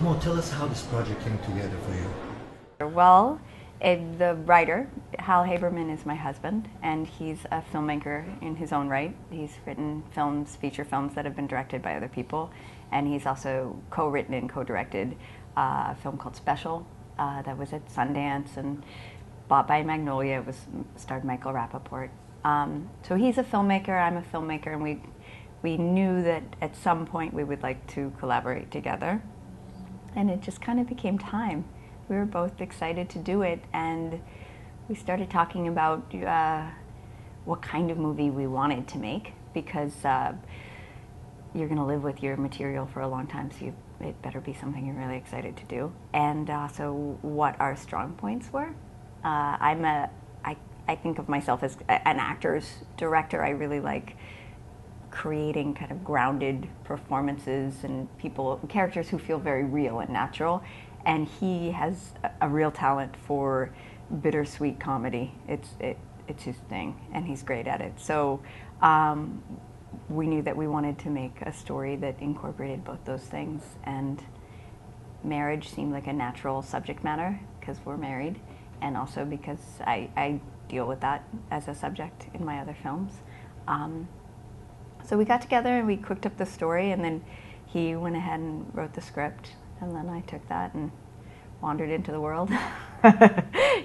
Mo, tell us how this project came together for you. Well, the writer, Hal Haberman, is my husband, and he's a filmmaker in his own right. He's written films, feature films that have been directed by other people, and he's also co-written and co-directed a film called Special that was at Sundance and bought by Magnolia. It was starred Michael Rappaport. So he's a filmmaker, I'm a filmmaker, and we knew that at some point we would like to collaborate together, and it just kind of became time. We were both excited to do it, and we started talking about what kind of movie we wanted to make, because you're going to live with your material for a long time, so it better be something you're really excited to do, and also what our strong points were. I think of myself as an actor's director. I really like creating kind of grounded performances and characters who feel very real and natural. And he has a real talent for bittersweet comedy. It's his thing, and he's great at it. So we knew that we wanted to make a story that incorporated both those things, and marriage seemed like a natural subject matter because we're married, and also because I deal with that as a subject in my other films. So we got together and we cooked up the story, and then he went ahead and wrote the script. And then I took that and wandered into the world,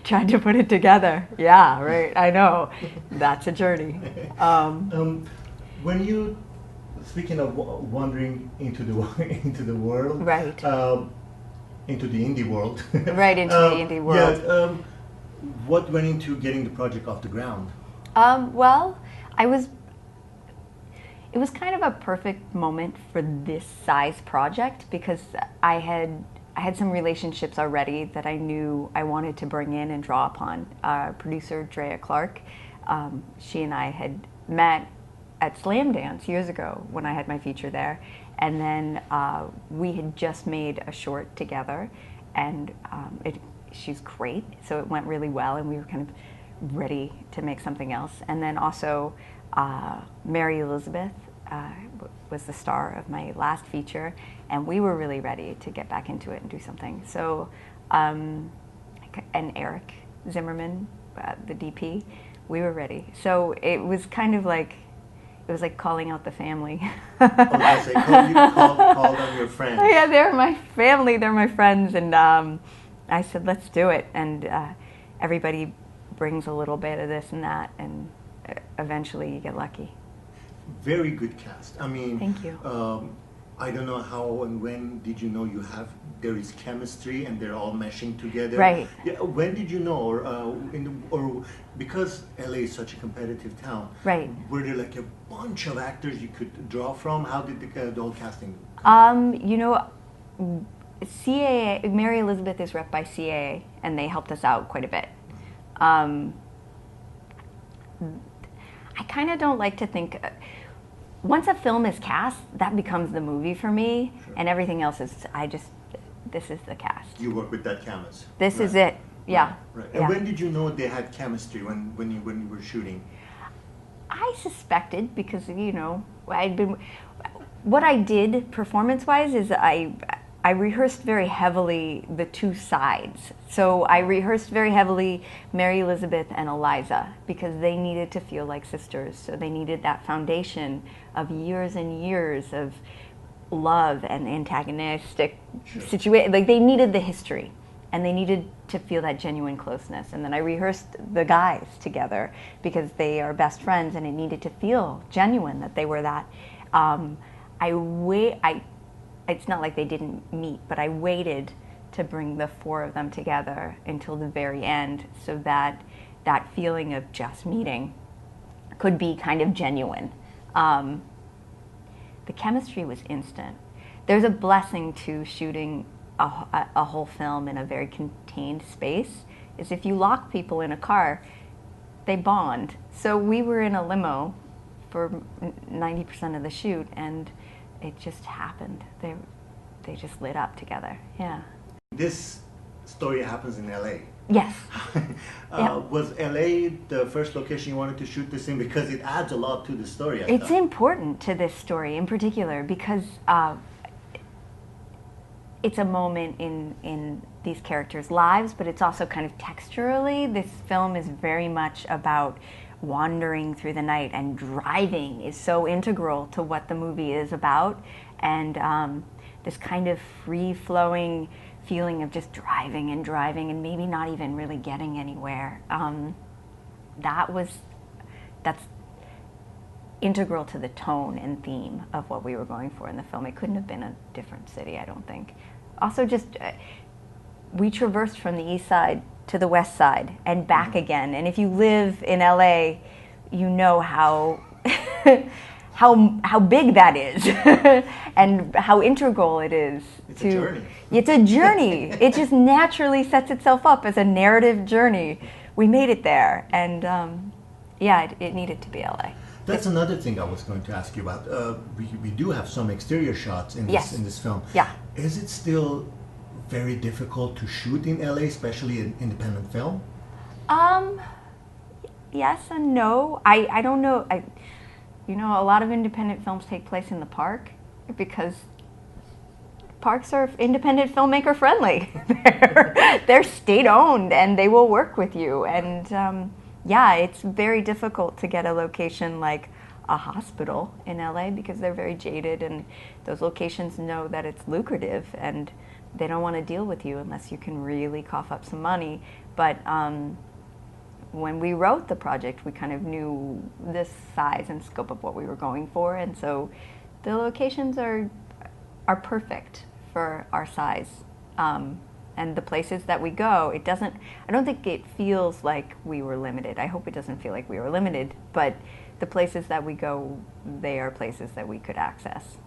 tried to put it together. Yeah, right, I know. That's a journey. When you, speaking of wandering into the into the world, right, into the indie world, right, into the indie world. Yeah, what went into getting the project off the ground? Well, it was kind of a perfect moment for this size project, because I had some relationships already that I knew I wanted to bring in and draw upon. Producer Drea Clark, she and I had met at Slam Dance years ago when I had my feature there, and then we had just made a short together, and she's great, so it went really well, and we were kind of ready to make something else. And then also Mary Elizabeth was the star of my last feature, and we were really ready to get back into it and do something. So, and Eric Zimmerman, the DP, we were ready. So it was kind of like, it was like calling out the family. You called on your friends. Yeah, they're my family, they're my friends, and I said, let's do it. And everybody brings a little bit of this and that, and eventually you get lucky. Very good cast. I mean, thank you. I don't know how and when did you know there is chemistry and they're all meshing together. Right. Yeah, when did you know, or because LA is such a competitive town. Right. Were there like a bunch of actors you could draw from? How did the whole casting? You know, CAA, Mary Elizabeth is rep by CAA, and they helped us out quite a bit. I kind of don't like to think, once a film is cast, that becomes the movie for me, sure. And everything else is, this is the cast. You work with that canvas. This is it, yeah. Right. And yeah. When did you know they had chemistry, when you were shooting? I suspected, because, you know, what I did performance-wise is I rehearsed very heavily the two sides. So I rehearsed very heavily Mary Elizabeth and Eliza, because they needed to feel like sisters. So they needed that foundation of years and years of love and antagonistic situation. Like, they needed the history, and they needed to feel that genuine closeness. And then I rehearsed the guys together, because they are best friends, and it needed to feel genuine that they were that. It's not like they didn't meet, but I waited to bring the four of them together until the very end, so that that feeling of just meeting could be kind of genuine. The chemistry was instant. There's a blessing to shooting a whole film in a very contained space, is if you lock people in a car, they bond. So we were in a limo for 90% of the shoot, and it just happened. They just lit up together. Yeah. This story happens in LA. Yes. Yeah. Was LA the first location you wanted to shoot this in? Because it adds a lot to the story. It's important to this story in particular, because it's a moment in these characters' lives, but it's also kind of texturally. This film is very much about wandering through the night, and driving is so integral to what the movie is about. And this kind of free-flowing feeling of just driving and maybe not even really getting anywhere. That's integral to the tone and theme of what we were going for in the film. It couldn't have been a different city, I don't think. Also, just we traversed from the east side to the west side and back again. And if you live in LA, you know how how big that is and how integral it is. It's a journey. It's a journey. It just naturally sets itself up as a narrative journey. We made it there, and it needed to be LA. That's another thing I was going to ask you about. We do have some exterior shots in this film. Yeah. Is it still very difficult to shoot in LA, especially in independent film? Yes and no. I don't know. A lot of independent films take place in the park because parks are independent filmmaker friendly. They're state owned and they will work with you. And it's very difficult to get a location like a hospital in LA because they're very jaded, and those locations know that it's lucrative and they don't want to deal with you unless you can really cough up some money. But when we wrote the project, we kind of knew this size and scope of what we were going for, and so the locations are perfect for our size. And the places that we go, I don't think it feels like we were limited. I hope it doesn't feel like we were limited, but the places that we go, they are places that we could access.